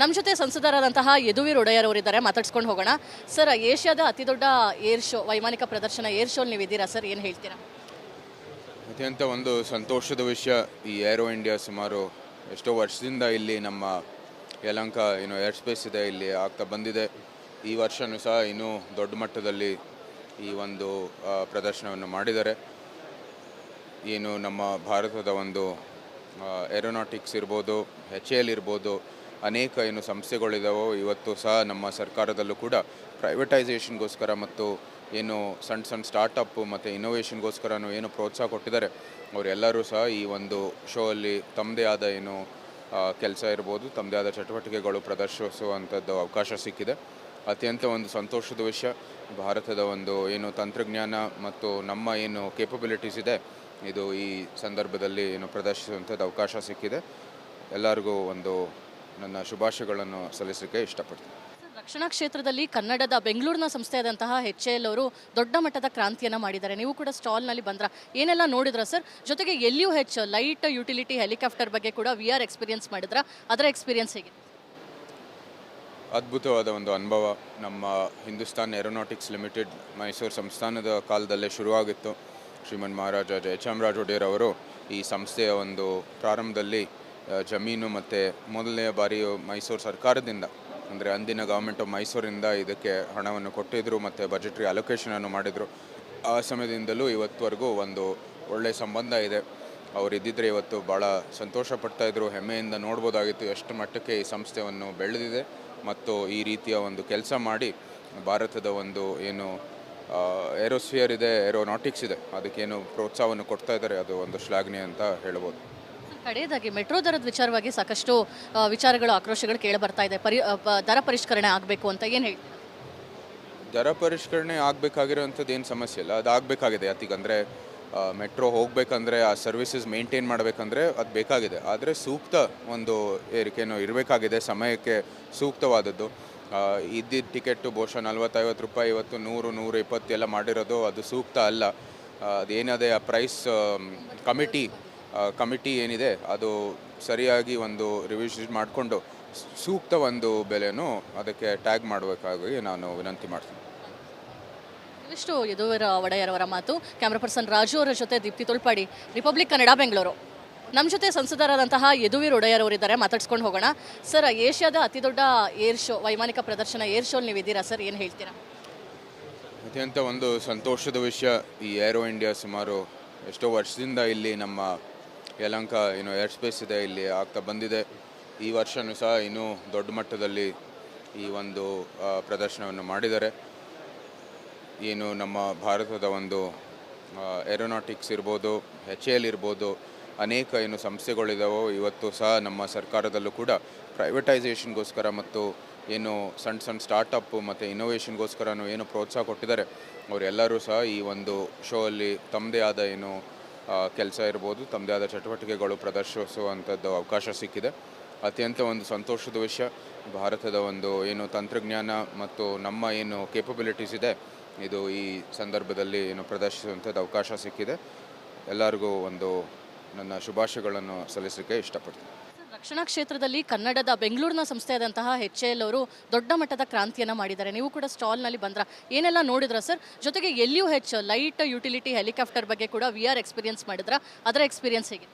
ನಮ್ಮ ಜೊತೆ ಸಂಸದರಾದಂತಹ ಯದುವೀರ್ ಒಡೆಯರ್ ಅವರಿದ್ದಾರೆ, ಮಾತಾಡ್ಸ್ಕೊಂಡು ಹೋಗೋಣ. ಸರ್, ಏಷ್ಯಾದ ಅತಿ ದೊಡ್ಡ ಏರ್ ಶೋ, ವೈಮಾನಿಕ ಪ್ರದರ್ಶನ ಏರ್ ಶೋ ನೀವಿದ್ದೀರಾ ಸರ್, ಏನು ಹೇಳ್ತೀರಾ? ಅತ್ಯಂತ ಒಂದು ಸಂತೋಷದ ವಿಷಯ. ಈ ಏರೋ ಇಂಡಿಯಾ ಸುಮಾರು ಎಷ್ಟೋ ವರ್ಷದಿಂದ ಇಲ್ಲಿ ನಮ್ಮ ಯಲಹಂಕ ಏರ್ ಸ್ಪೇಸ್ ಇದೆ, ಇಲ್ಲಿ ಆಗ್ತಾ ಬಂದಿದೆ. ಈ ವರ್ಷವೂ ಸಹ ಇನ್ನೂ ದೊಡ್ಡ ಮಟ್ಟದಲ್ಲಿ ಈ ಒಂದು ಪ್ರದರ್ಶನವನ್ನು ಮಾಡಿದ್ದಾರೆ. ಏನು ನಮ್ಮ ಭಾರತದ ಒಂದು ಏರೋನಾಟಿಕ್ಸ್ ಇರ್ಬೋದು, HAL ಇರ್ಬೋದು, ಅನೇಕ ಸಂಸ್ಥೆಗಳಿದಾವೋ ಇವತ್ತು ಸಹ ನಮ್ಮ ಸರ್ಕಾರದಲ್ಲೂ ಕೂಡ ಪ್ರೈವೇಟೈಸೇಷನ್ಗೋಸ್ಕರ ಮತ್ತು ಸಣ್ಣ ಸ್ಟಾರ್ಟಪ್ ಮತ್ತು ಇನ್ನೋವೇಷನ್ಗೋಸ್ಕರನೂ ಪ್ರೋತ್ಸಾಹ ಕೊಟ್ಟಿದ್ದಾರೆ. ಅವರೆಲ್ಲರೂ ಸಹ ಈ ಒಂದು ಶೋ ಅಲ್ಲಿ ತಮ್ಮದೇ ಆದ ಕೆಲಸ ಇರ್ಬೋದು, ತಮ್ಮದೇ ಆದ ಚಟುವಟಿಕೆಗಳು ಪ್ರದರ್ಶಿಸುವಂಥದ್ದು ಅವಕಾಶ ಸಿಕ್ಕಿದೆ. ಅತ್ಯಂತ ಒಂದು ಸಂತೋಷದ ವಿಷಯ. ಭಾರತದ ಒಂದು ತಂತ್ರಜ್ಞಾನ ಮತ್ತು ನಮ್ಮ ಕೇಪಬಿಲಿಟೀಸ್ ಇದೆ, ಇದು ಈ ಸಂದರ್ಭದಲ್ಲಿ ಪ್ರದರ್ಶಿಸುವಂಥದ್ದು ಅವಕಾಶ ಸಿಕ್ಕಿದೆ. ಎಲ್ಲರಿಗೂ ನನ್ನ ಶುಭಾಶಯಗಳನ್ನು ಸಲ್ಲಿಸಲಿಕ್ಕೆ ಇಷ್ಟಪಡ್ತೀನಿ. ರಕ್ಷಣಾ ಕ್ಷೇತ್ರದಲ್ಲಿ ಕನ್ನಡದ ಬೆಂಗಳೂರಿನ ಸಂಸ್ಥೆಯಾದಂತಹ HAL ಅವರು ದೊಡ್ಡ ಮಟ್ಟದ ಕ್ರಾಂತಿಯನ್ನು ಮಾಡಿದ್ದಾರೆ. ನೀವು ಕೂಡ ಸ್ಟಾಲ್ನಲ್ಲಿ ಬಂದ್ರ, ಏನೆಲ್ಲ ನೋಡಿದ್ರ ಸರ್? ಜೊತೆಗೆ LUH ಲೈಟ್ ಯುಟಿಲಿಟಿ ಹೆಲಿಕಾಪ್ಟರ್ ಬಗ್ಗೆ ಕೂಡ VR ಎಕ್ಸ್ಪೀರಿಯನ್ಸ್ ಮಾಡಿದ್ರ, ಅದರ ಎಕ್ಸ್ಪೀರಿಯನ್ಸ್ ಹೇಗಿದೆ? ಅದ್ಭುತವಾದ ಒಂದು ಅನುಭವ. ನಮ್ಮ ಹಿಂದೂಸ್ತಾನ್ ಏರೋನಾಟಿಕ್ಸ್ ಲಿಮಿಟೆಡ್ ಮೈಸೂರು ಸಂಸ್ಥಾನದ ಕಾಲದಲ್ಲೇ ಶುರುವಾಗಿತ್ತು. ಶ್ರೀಮನ್ ಮಹಾರಾಜ ಜಯಚಾಮರಾಜ ಒಡೆಯರ್ ಅವರು ಈ ಸಂಸ್ಥೆಯ ಒಂದು ಪ್ರಾರಂಭದಲ್ಲಿ ಜಮೀನು ಮತ್ತು ಮೊದಲನೆಯ ಬಾರಿ ಮೈಸೂರು ಸರ್ಕಾರದಿಂದ, ಅಂದರೆ ಅಂದಿನ ಗೌರ್ಮೆಂಟ್ ಆಫ್ ಮೈಸೂರಿಂದ ಇದಕ್ಕೆ ಹಣವನ್ನು ಕೊಟ್ಟಿದ್ದರು ಮತ್ತು ಬಜೆಟ್ರಿ ಅಲೋಕೇಶನನ್ನು ಮಾಡಿದರು. ಆ ಸಮಯದಿಂದಲೂ ಇವತ್ತುವರೆಗೂ ಒಂದು ಒಳ್ಳೆಯ ಸಂಬಂಧ ಇದೆ. ಅವರಿದ್ದಿದ್ರೆ ಇವತ್ತು ಭಾಳ ಸಂತೋಷ ಪಡ್ತಾಯಿದ್ರು, ಹೆಮ್ಮೆಯಿಂದ ನೋಡ್ಬೋದಾಗಿತ್ತು ಎಷ್ಟು ಮಟ್ಟಕ್ಕೆ ಈ ಸಂಸ್ಥೆಯನ್ನು ಬೆಳೆದಿದೆ ಮತ್ತು ಈ ರೀತಿಯ ಒಂದು ಕೆಲಸ ಮಾಡಿ ಭಾರತದ ಒಂದು ಏರೋಸ್ಫಿಯರ್ ಇದೆ, ಏರೋನಾಟಿಕ್ಸ್ ಇದೆ, ಅದಕ್ಕೇನು ಪ್ರೋತ್ಸಾಹವನ್ನು ಕೊಡ್ತಾ ಇದ್ದಾರೆ. ಅದು ಒಂದು ಶ್ಲಾಘನೀಯ ಅಂತ ಹೇಳ್ಬೋದು. ಕಡೆಯದಾಗಿ ಮೆಟ್ರೋ ದರದ ವಿಚಾರವಾಗಿ ಸಾಕಷ್ಟು ವಿಚಾರಗಳು, ಆಕ್ರೋಶಗಳು ಕೇಳಿ ಬರ್ತಾ ಇದೆ. ದರ ಪರಿಷ್ಕರಣೆ ಆಗಬೇಕು ಅಂತ ಏನು ಹೇಳಿ? ದರ ಪರಿಷ್ಕರಣೆ ಆಗಬೇಕಾಗಿರೋಂಥದ್ದು ಏನು ಸಮಸ್ಯೆ ಇಲ್ಲ, ಅದು ಆಗಬೇಕಾಗಿದೆ. ಯಾಕಂದರೆ ಮೆಟ್ರೋ ಹೋಗಬೇಕಂದ್ರೆ ಆ ಸರ್ವಿಸಸ್ ಮೇಂಟೈನ್ ಮಾಡಬೇಕಂದ್ರೆ ಅದು ಬೇಕಾಗಿದೆ. ಆದರೆ ಸೂಕ್ತ ಒಂದು ಏರಿಕೆನೂ ಇರಬೇಕಾಗಿದೆ, ಸಮಯಕ್ಕೆ ಸೂಕ್ತವಾದದ್ದು. ಇದ್ದಿದ್ದ ಟಿಕೆಟು ಬಹುಶಃ 40-50 ರೂಪಾಯಿ, ಇವತ್ತು 100-120 ಎಲ್ಲ ಮಾಡಿರೋದು ಅದು ಸೂಕ್ತ ಅಲ್ಲ. ಅದೇನದೇ ಆ ಪ್ರೈಸ್ ಕಮಿಟಿ ಏನಿದೆ ಅದು ಸರಿಯಾಗಿ ಒಂದು ರಿವಿಷನ್ ಮಾಡಿಕೊಂಡು ಸೂಕ್ತ ಒಂದು ಬೆಲೆನೂ ಅದಕ್ಕೆ ಟ್ಯಾಗ್ ಮಾಡಬೇಕಾಗಿ ನಾನು ವಿನಂತಿ ಮಾಡ್ತೀನಿ. ಇವಿಷ್ಟು ಯದುವೀರ್ ಒಡೆಯರ್ ಅವರ ಮಾತು. ಕ್ಯಾಮ್ರಾ ಪರ್ಸನ್ ರಾಜು ಅವರ ಜೊತೆ ದೀಪ್ತಿ ತುಳ್ಪಾಡಿ, ರಿಪಬ್ಲಿಕ್ ಕನ್ನಡ, ಬೆಂಗಳೂರು. ನಮ್ಮ ಜೊತೆ ಸಂಸದರಾದಂತಹ ಯದುವೀರ್ ಒಡೆಯರ್ ಅವರಿದ್ದಾರೆ, ಮಾತಾಡ್ಸ್ಕೊಂಡು ಹೋಗೋಣ. ಸರ್, ಏಷ್ಯಾದ ಅತಿ ದೊಡ್ಡ ಏರ್ ಶೋ, ವೈಮಾನಿಕ ಪ್ರದರ್ಶನ ಏರ್ ಶೋ ನೀವಿದ್ದೀರಾ ಸರ್, ಏನು ಹೇಳ್ತೀರಾ? ಅತ್ಯಂತ ಒಂದು ಸಂತೋಷದ ವಿಷಯ. ಈ ಏರೋ ಇಂಡಿಯಾ ಸುಮಾರು ಎಷ್ಟೋ ವರ್ಷದಿಂದ ಇಲ್ಲಿ ನಮ್ಮ ಯಲಹಂಕ ಏರ್ ಸ್ಪೇಸ್ ಇದೆ, ಇಲ್ಲಿ ಆಗ್ತಾ ಬಂದಿದೆ. ಈ ವರ್ಷವೂ ಸಹ ಇನ್ನೂ ದೊಡ್ಡ ಮಟ್ಟದಲ್ಲಿ ಈ ಒಂದು ಪ್ರದರ್ಶನವನ್ನು ಮಾಡಿದ್ದಾರೆ. ನಮ್ಮ ಭಾರತದ ಒಂದು ಏರೋನಾಟಿಕ್ಸ್ ಇರ್ಬೋದು, HAL ಇರ್ಬೋದು, ಅನೇಕ ಸಂಸ್ಥೆಗಳಿದಾವೋ ಇವತ್ತು ಸಹ ನಮ್ಮ ಸರ್ಕಾರದಲ್ಲೂ ಕೂಡ ಪ್ರೈವೇಟೈಸೇಷನ್ಗೋಸ್ಕರ ಮತ್ತು ಸಣ್ಣ ಸ್ಟಾರ್ಟಪ್ ಮತ್ತು ಇನ್ನೋವೇಷನ್ಗೋಸ್ಕರನೂ ಪ್ರೋತ್ಸಾಹ ಕೊಟ್ಟಿದ್ದಾರೆ. ಅವರೆಲ್ಲರೂ ಸಹ ಈ ಒಂದು ಶೋ ಅಲ್ಲಿ ತಮ್ಮದೇ ಆದ ಕೆಲಸ ಇರ್ಬೋದು, ತಮ್ಮದೇ ಆದ ಚಟುವಟಿಕೆಗಳು ಪ್ರದರ್ಶಿಸುವಂಥದ್ದು ಅವಕಾಶ ಸಿಕ್ಕಿದೆ. ಅತ್ಯಂತ ಒಂದು ಸಂತೋಷದ ವಿಷಯ. ಭಾರತದ ಒಂದು ತಂತ್ರಜ್ಞಾನ ಮತ್ತು ನಮ್ಮ ಕೇಪಬಿಲಿಟೀಸ್ ಇದೆ, ಇದು ಈ ಸಂದರ್ಭದಲ್ಲಿ ಪ್ರದರ್ಶಿಸುವಂಥದ್ದು ಅವಕಾಶ ಸಿಕ್ಕಿದೆ. ಎಲ್ಲರಿಗೂ ನನ್ನ ಶುಭಾಶಯಗಳನ್ನು ಸಲ್ಲಿಸಲಿಕ್ಕೆ ಇಷ್ಟಪಡ್ತೀನಿ. ರಕ್ಷಣಾ ಕ್ಷೇತ್ರದಲ್ಲಿ ಕನ್ನಡದ ಬೆಂಗಳೂರಿನ ಸಂಸ್ಥೆಯಾದಂತಹ HAL ಅವರು ದೊಡ್ಡ ಮಟ್ಟದ ಕ್ರಾಂತಿಯನ್ನು ಮಾಡಿದ್ದಾರೆ. ನೀವು ಕೂಡ ಸ್ಟಾಲ್ನಲ್ಲಿ ಬಂದ್ರ, ಏನೆಲ್ಲ ನೋಡಿದ್ರ ಸರ್? ಜೊತೆಗೆ LUH ಲೈಟ್ ಯುಟಿಲಿಟಿ ಹೆಲಿಕಾಪ್ಟರ್ ಬಗ್ಗೆ ಕೂಡ VR ಎಕ್ಸ್ಪೀರಿಯನ್ಸ್ ಮಾಡಿದ್ರ, ಅದರ ಎಕ್ಸ್ಪೀರಿಯನ್ಸ್ ಹೇಗಿದೆ?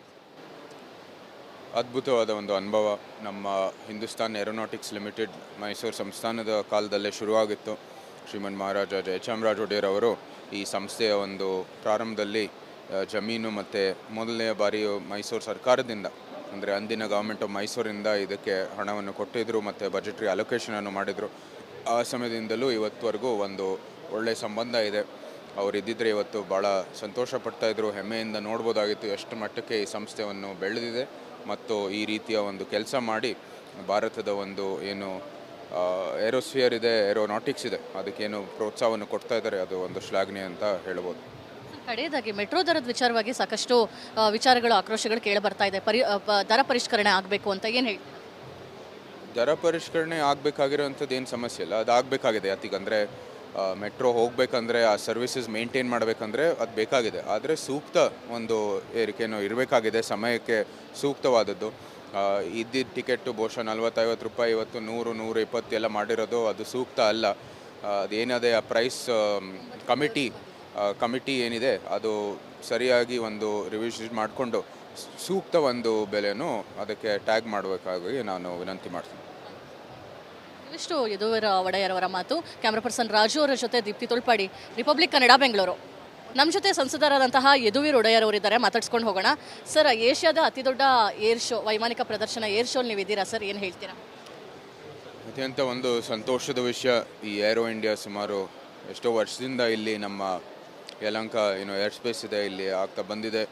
ಅದ್ಭುತವಾದ ಒಂದು ಅನುಭವ. ನಮ್ಮ ಹಿಂದೂಸ್ತಾನ್ ಏರೋನಾಟಿಕ್ಸ್ ಲಿಮಿಟೆಡ್ ಮೈಸೂರು ಸಂಸ್ಥಾನದ ಕಾಲದಲ್ಲೇ ಶುರುವಾಗಿತ್ತು. ಶ್ರೀಮನ್ ಮಹಾರಾಜ ಜಯಚಾಮರಾಜ ಒಡೆಯರ್ ಅವರು ಈ ಸಂಸ್ಥೆಯ ಒಂದು ಪ್ರಾರಂಭದಲ್ಲಿ ಜಮೀನು ಮತ್ತು ಮೊದಲನೆಯ ಬಾರಿ ಮೈಸೂರು ಸರ್ಕಾರದಿಂದ, ಅಂದರೆ ಅಂದಿನ ಗೌರ್ಮೆಂಟ್ ಆಫ್ ಮೈಸೂರಿಂದ ಇದಕ್ಕೆ ಹಣವನ್ನು ಕೊಟ್ಟಿದ್ದರು ಮತ್ತು ಬಜೆಟ್ರಿ ಅಲೋಕೇಶನನ್ನು ಮಾಡಿದರು. ಆ ಸಮಯದಿಂದಲೂ ಇವತ್ತುವರೆಗೂ ಒಂದು ಒಳ್ಳೆಯ ಸಂಬಂಧ ಇದೆ. ಅವರಿದ್ದಿದ್ರೆ ಇವತ್ತು ಭಾಳ ಸಂತೋಷ ಪಡ್ತಾಯಿದ್ರು, ಹೆಮ್ಮೆಯಿಂದ ನೋಡ್ಬೋದಾಗಿತ್ತು ಎಷ್ಟು ಮಟ್ಟಕ್ಕೆ ಈ ಸಂಸ್ಥೆಯನ್ನು ಬೆಳೆದಿದೆ ಮತ್ತು ಈ ರೀತಿಯ ಒಂದು ಕೆಲಸ ಮಾಡಿ ಭಾರತದ ಒಂದು ಏರೋಸ್ಫಿಯರ್ ಇದೆ, ಏರೋನಾಟಿಕ್ಸ್ ಇದೆ, ಅದಕ್ಕೇನು ಪ್ರೋತ್ಸಾಹವನ್ನು ಕೊಡ್ತಾ ಇದ್ದಾರೆ. ಅದು ಒಂದು ಶ್ಲಾಘನೀಯ ಅಂತ ಹೇಳ್ಬೋದು. ಕಡೆಯದಾಗಿ ಮೆಟ್ರೋ ದರದ ವಿಚಾರವಾಗಿ ಸಾಕಷ್ಟು ವಿಚಾರಗಳು, ಆಕ್ರೋಶಗಳು ಕೇಳಿ ಬರ್ತಾ ಇದೆ. ದರ ಪರಿಷ್ಕರಣೆ ಆಗಬೇಕು ಅಂತ ಏನು ಹೇಳಿ? ದರ ಪರಿಷ್ಕರಣೆ ಆಗಬೇಕಾಗಿರೋಂಥದ್ದು ಏನು ಸಮಸ್ಯೆ ಇಲ್ಲ, ಅದು ಆಗಬೇಕಾಗಿದೆ. ಯಾಕಂದರೆ ಮೆಟ್ರೋ ಹೋಗಬೇಕಂದ್ರೆ ಆ ಸರ್ವಿಸಸ್ ಮೇಂಟೈನ್ ಮಾಡಬೇಕಂದ್ರೆ ಅದು ಬೇಕಾಗಿದೆ. ಆದರೆ ಸೂಕ್ತ ಒಂದು ಏರಿಕೆನೂ ಇರಬೇಕಾಗಿದೆ, ಸಮಯಕ್ಕೆ ಸೂಕ್ತವಾದದ್ದು. ಇದ್ದಿದ್ದ ಟಿಕೆಟು ಬಹುಶಃ 40-50 ರೂಪಾಯಿ ಇವತ್ತು 100-120 ಎಲ್ಲ ಮಾಡಿರೋದು ಅದು ಸೂಕ್ತ ಅಲ್ಲ. ಅದೇನದೇ ಆ ಪ್ರೈಸ್ ಕಮಿಟಿ ಏನಿದೆ ಅದು ಸರಿಯಾಗಿ ಒಂದು ರಿವಿಷನ್ ಮಾಡಿಕೊಂಡು ಸೂಕ್ತ ಒಂದು ಬೆಲೆನೂ ಅದಕ್ಕೆ ಟ್ಯಾಗ್ ಮಾಡಬೇಕಾಗಿ ನಾನು ವಿನಂತಿ ಮಾಡ್ತೀನಿ. ಇವಿಷ್ಟು ಯದುವೀರ್ ಒಡೆಯರ್ ಅವರ ಮಾತು. ಕ್ಯಾಮ್ರಾ ಪರ್ಸನ್ ರಾಜು ಅವರ ಜೊತೆ ದೀಪ್ತಿ ತೊಳ್ಪಾಡಿ, ರಿಪಬ್ಲಿಕ್ ಕನ್ನಡ, ಬೆಂಗಳೂರು. ನಮ್ಮ ಜೊತೆ ಸಂಸದರಾದಂತಹ ಯದುವೀರ್ ಒಡೆಯರ್ ಅವರಿದ್ದಾರೆ, ಮಾತಾಡ್ಸ್ಕೊಂಡು ಹೋಗೋಣ. ಸರ್, ಏಷ್ಯಾದ ಅತಿ ದೊಡ್ಡ ಏರ್ ಶೋ, ವೈಮಾನಿಕ ಪ್ರದರ್ಶನ ಏರ್ ಶೋ ನೀವಿದ್ದೀರಾ ಸರ್, ಏನು ಹೇಳ್ತೀರಾ? ಅತ್ಯಂತ ಒಂದು ಸಂತೋಷದ ವಿಷಯ. ಈ ಏರೋ ಇಂಡಿಯಾ ಸುಮಾರು ಎಷ್ಟೋ ವರ್ಷದಿಂದ ಇಲ್ಲಿ ನಮ್ಮ ಯಲಹಂಕ ಏರ್ ಸ್ಪೇಸ್ ಇದೆ, ಇಲ್ಲಿ ಆಗ್ತಾ ಬಂದಿದೆ.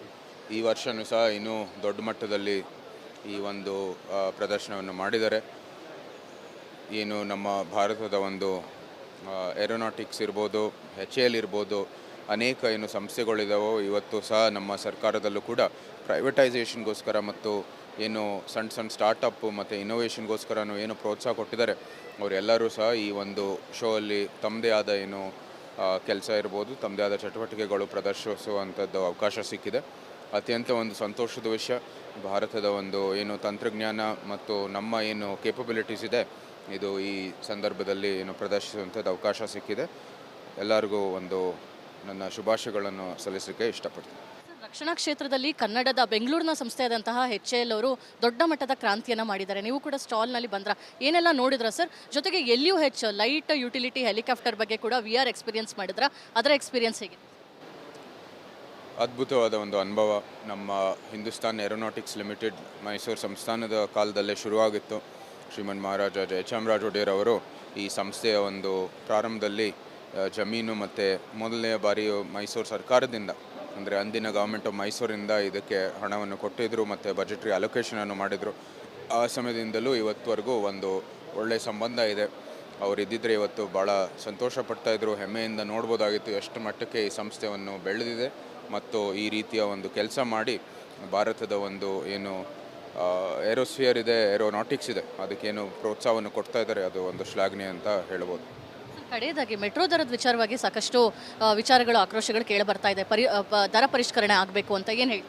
ಈ ವರ್ಷವೂ ಸಹ ಇನ್ನೂ ದೊಡ್ಡ ಮಟ್ಟದಲ್ಲಿ ಈ ಒಂದು ಪ್ರದರ್ಶನವನ್ನು ಮಾಡಿದ್ದಾರೆ. ಏನು ನಮ್ಮ ಭಾರತದ ಒಂದು ಏರೋನಾಟಿಕ್ಸ್ ಇರ್ಬೋದು, HAL ಇರ್ಬೋದು, ಅನೇಕ ಸಂಸ್ಥೆಗಳಿದಾವೋ ಇವತ್ತು ಸಹ ನಮ್ಮ ಸರ್ಕಾರದಲ್ಲೂ ಕೂಡ ಪ್ರೈವೇಟೈಸೇಷನ್ಗೋಸ್ಕರ ಮತ್ತು ಏನು ಸಣ್ಣ ಸ್ಟಾರ್ಟಪ್ ಮತ್ತು ಇನ್ನೋವೇಷನ್ಗೋಸ್ಕರನೂ ಏನು ಪ್ರೋತ್ಸಾಹ ಕೊಟ್ಟಿದ್ದಾರೆ, ಅವರೆಲ್ಲರೂ ಸಹ ಈ ಒಂದು ಶೋ ಅಲ್ಲಿ ತಮ್ಮದೇ ಆದ ಕೆಲಸ ಇರ್ಬೋದು, ತಮ್ಮದೇ ಆದ ಚಟುವಟಿಕೆಗಳು ಪ್ರದರ್ಶಿಸುವಂಥದ್ದು ಅವಕಾಶ ಸಿಕ್ಕಿದೆ. ಅತ್ಯಂತ ಒಂದು ಸಂತೋಷದ ವಿಷಯ. ಭಾರತದ ಒಂದು ತಂತ್ರಜ್ಞಾನ ಮತ್ತು ನಮ್ಮ ಕೇಪಬಿಲಿಟೀಸ್ ಇದೆ, ಇದು ಈ ಸಂದರ್ಭದಲ್ಲಿ ಪ್ರದರ್ಶಿಸುವಂಥದ್ದು ಅವಕಾಶ ಸಿಕ್ಕಿದೆ. ಎಲ್ಲರಿಗೂ ನನ್ನ ಶುಭಾಶಯಗಳನ್ನು ಸಲ್ಲಿಸಲಿಕ್ಕೆ ಇಷ್ಟಪಡ್ತೀನಿ. ರಕ್ಷಣಾ ಕ್ಷೇತ್ರದಲ್ಲಿ ಕನ್ನಡದ ಬೆಂಗಳೂರಿನ ಸಂಸ್ಥೆಯಾದಂತಹ HAL ಅವರು ದೊಡ್ಡ ಮಟ್ಟದ ಕ್ರಾಂತಿಯನ್ನು ಮಾಡಿದ್ದಾರೆ. ನೀವು ಕೂಡ ಸ್ಟಾಲ್ನಲ್ಲಿ ಬಂದ್ರ, ಏನೆಲ್ಲ ನೋಡಿದ್ರ ಸರ್? ಜೊತೆಗೆ LUH ಲೈಟ್ ಯುಟಿಲಿಟಿ ಹೆಲಿಕಾಪ್ಟರ್ ಬಗ್ಗೆ ಕೂಡ VR ಎಕ್ಸ್ಪೀರಿಯನ್ಸ್ ಮಾಡಿದ್ರ, ಅದರ ಎಕ್ಸ್ಪೀರಿಯನ್ಸ್ ಹೇಗೆ? ಅದ್ಭುತವಾದ ಒಂದು ಅನುಭವ. ನಮ್ಮ ಹಿಂದೂಸ್ತಾನ್ ಏರೋನಾಟಿಕ್ಸ್ ಲಿಮಿಟೆಡ್ ಮೈಸೂರು ಸಂಸ್ಥಾನದ ಕಾಲದಲ್ಲೇ ಶುರುವಾಗಿತ್ತು. ಶ್ರೀಮನ್ ಮಹಾರಾಜ ಜಯಚಾಮರಾಜ ಒಡೆಯರ್ ಅವರು ಈ ಸಂಸ್ಥೆಯ ಒಂದು ಪ್ರಾರಂಭದಲ್ಲಿ ಜಮೀನು ಮತ್ತು ಮೊದಲನೆಯ ಬಾರಿ ಮೈಸೂರು ಸರ್ಕಾರದಿಂದ, ಅಂದರೆ ಅಂದಿನ ಗೌರ್ಮೆಂಟ್ ಆಫ್ ಮೈಸೂರಿಂದ ಇದಕ್ಕೆ ಹಣವನ್ನು ಕೊಟ್ಟಿದ್ದರು ಮತ್ತು ಬಜೆಟ್ರಿ ಅಲೋಕೇಶನನ್ನು ಮಾಡಿದರು. ಆ ಸಮಯದಿಂದಲೂ ಇವತ್ತುವರೆಗೂ ಒಂದು ಒಳ್ಳೆಯ ಸಂಬಂಧ ಇದೆ. ಅವರು ಇದ್ದಿದ್ದರೆ ಇವತ್ತು ಭಾಳ ಸಂತೋಷ ಪಡ್ತಾಯಿದ್ರು, ಹೆಮ್ಮೆಯಿಂದ ನೋಡ್ಬೋದಾಗಿತ್ತು ಎಷ್ಟು ಮಟ್ಟಕ್ಕೆ ಈ ಸಂಸ್ಥೆಯನ್ನು ಬೆಳೆದಿದೆ ಮತ್ತು ಈ ರೀತಿಯ ಒಂದು ಕೆಲಸ ಮಾಡಿ ಭಾರತದ ಒಂದು ಏರೋಸ್ಫಿಯರ್ ಇದೆ, ಏರೋನಾಟಿಕ್ಸ್ ಇದೆ, ಅದಕ್ಕೇನು ಪ್ರೋತ್ಸಾಹವನ್ನು ಕೊಡ್ತಾ ಇದ್ದಾರೆ, ಅದು ಒಂದು ಶ್ಲಾಘನೀಯ ಅಂತ ಹೇಳ್ಬೋದು. ಕಡೆಯದಾಗಿ ಮೆಟ್ರೋ ದರದ ವಿಚಾರವಾಗಿ ಸಾಕಷ್ಟು ವಿಚಾರಗಳು, ಆಕ್ರೋಶಗಳು ಕೇಳಿ ಬರ್ತಾ ಇದೆ. ದರ ಪರಿಷ್ಕರಣೆ ಆಗಬೇಕು ಅಂತ ಏನು ಹೇಳಿ?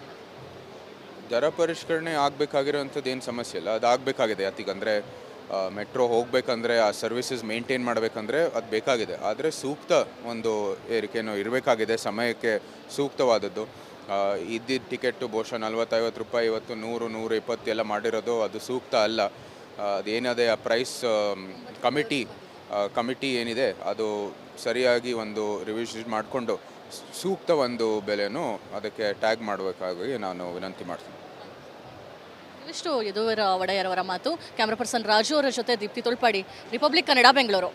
ದರ ಪರಿಷ್ಕರಣೆ ಆಗಬೇಕಾಗಿರೋಂಥದ್ದು ಏನು ಸಮಸ್ಯೆ ಇಲ್ಲ, ಅದು ಆಗಬೇಕಾಗಿದೆ. ಯಾಕಂದರೆ ಮೆಟ್ರೋ ಹೋಗಬೇಕಂದ್ರೆ ಆ ಸರ್ವಿಸಸ್ ಮೇಂಟೈನ್ ಮಾಡಬೇಕಂದ್ರೆ ಅದು ಬೇಕಾಗಿದೆ. ಆದರೆ ಸೂಕ್ತ ಒಂದು ಏರಿಕೆನೂ ಇರಬೇಕಾಗಿದೆ, ಸಮಯಕ್ಕೆ ಸೂಕ್ತವಾದದ್ದು. ಇದ್ದಿದ್ದ ಟಿಕೆಟು ಬಹುಶಃ 40-50 ರೂಪಾಯಿ ಇವತ್ತು 100-120 ಎಲ್ಲ ಮಾಡಿರೋದು ಅದು ಸೂಕ್ತ ಅಲ್ಲ. ಅದೇನದೇ ಆ ಪ್ರೈಸ್ ಕಮಿಟಿ ಏನಿದೆ ಅದು ಸರಿಯಾಗಿ ಒಂದು ರಿವಿಷನ್ ಮಾಡಿಕೊಂಡು ಸೂಕ್ತ ಒಂದು ಬೆಲೆನೂ ಅದಕ್ಕೆ ಟ್ಯಾಗ್ ಮಾಡಬೇಕಾಗಿ ನಾನು ವಿನಂತಿ ಮಾಡ್ತೀನಿ. ಇವಿಷ್ಟು ಯದುವೀರ್ ಒಡೆಯರ್ ಅವರ ಮಾತು. ಕ್ಯಾಮ್ರಾ ಪರ್ಸನ್ ರಾಜು ಅವರ ಜೊತೆ ದೀಪ್ತಿ ತೊಳ್ಪಾಡಿ, ರಿಪಬ್ಲಿಕ್ ಕನ್ನಡ, ಬೆಂಗಳೂರು.